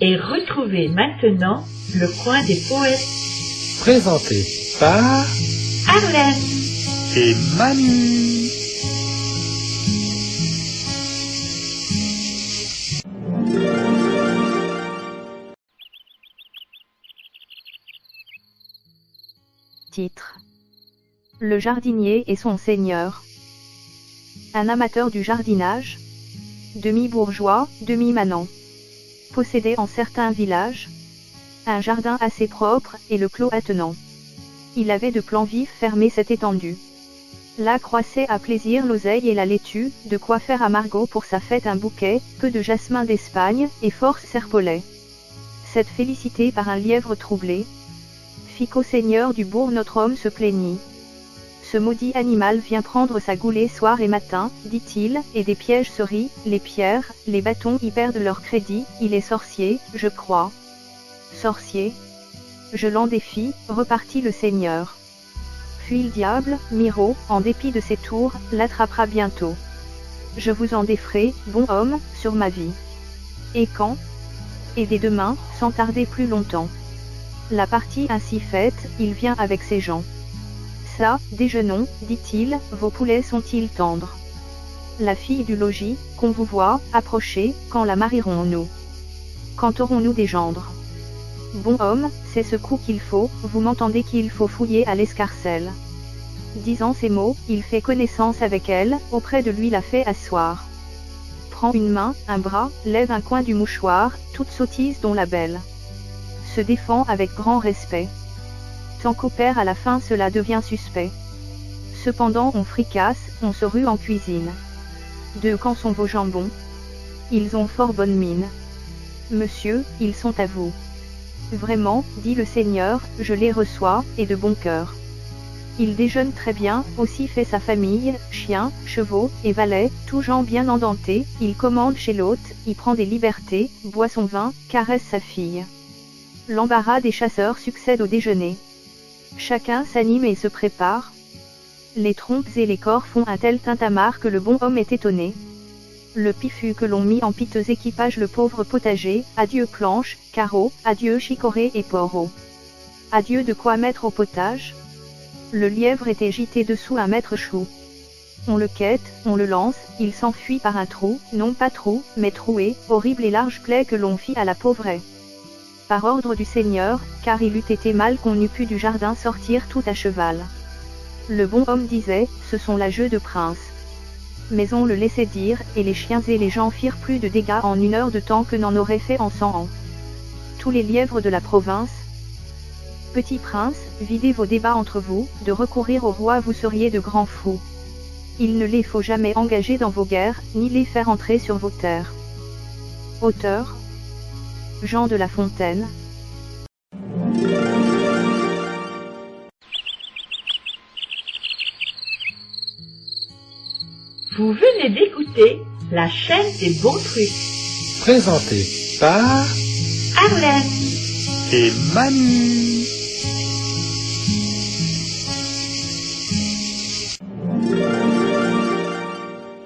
Et retrouvez maintenant le coin des poètes. Présenté par Arlène et Manu. Titre: Le jardinier et son seigneur. Un amateur du jardinage, demi-bourgeois, demi-manant, possédait en certains villages un jardin assez propre et le clos attenant. Il avait de plans vifs fermé cette étendue. Là croissaient à plaisir l'oseille et la laitue, de quoi faire à Margot pour sa fête un bouquet, peu de jasmin d'Espagne, et force serpolet. Cette félicité par un lièvre troublé, fit qu'au seigneur du bourg notre homme se plaignit. Ce maudit animal vient prendre sa goulée soir et matin, dit-il, et des pièges se rient, les pierres, les bâtons y perdent leur crédit, il est sorcier, je crois. Sorcier? Je l'en défie, repartit le seigneur. Puis le diable, Miro, en dépit de ses tours, l'attrapera bientôt. Je vous en défrais, bon homme, sur ma vie. Et quand? Et dès demain, sans tarder plus longtemps. La partie ainsi faite, il vient avec ses gens. Ça, déjeunons, dit-il, vos poulets sont-ils tendres? La fille du logis, qu'on vous voit, approcher, quand la marierons-nous? Quand aurons-nous des gendres? Bon homme, c'est ce coup qu'il faut, vous m'entendez qu'il faut fouiller à l'escarcelle. Disant ces mots, il fait connaissance avec elle, auprès de lui la fait asseoir. Prend une main, un bras, lève un coin du mouchoir, toute sottise dont la belle se défend avec grand respect. Tant qu'au père à la fin cela devient suspect. Cependant on fricasse, on se rue en cuisine. De quand sont vos jambons? Ils ont fort bonne mine. Monsieur, ils sont à vous. Vraiment, dit le seigneur, je les reçois, et de bon cœur. Il déjeune très bien, aussi fait sa famille, chiens, chevaux, et valets, tout gens bien endentés, il commande chez l'hôte, y prend des libertés, boit son vin, caresse sa fille. L'embarras des chasseurs succède au déjeuner. Chacun s'anime et se prépare. Les trompes et les cors font un tel tintamarre que le bon homme est étonné. Le piffu que l'on mit en piteux équipage le pauvre potager, adieu planches, carreaux, adieu chicorée et poireaux. Adieu de quoi mettre au potage. Le lièvre était gîté dessous un maître chou. On le quête, on le lance, il s'enfuit par un trou, non pas trou, mais troué, horrible et large plaie que l'on fit à la pauvrette. Par ordre du seigneur, car il eût été mal qu'on n'eût pu du jardin sortir tout à cheval. Le bon homme disait, ce sont là jeux de prince. Mais on le laissait dire, et les chiens et les gens firent plus de dégâts en 1 heure de temps que n'en auraient fait en 100 ans. Tous les lièvres de la province. Petit prince, videz vos débats entre vous, de recourir au roi vous seriez de grands fous. Il ne les faut jamais engager dans vos guerres, ni les faire entrer sur vos terres. Auteur: Jean de La Fontaine. Vous venez d'écouter la chaîne des bons trucs. Présenté par Arlène et Manu.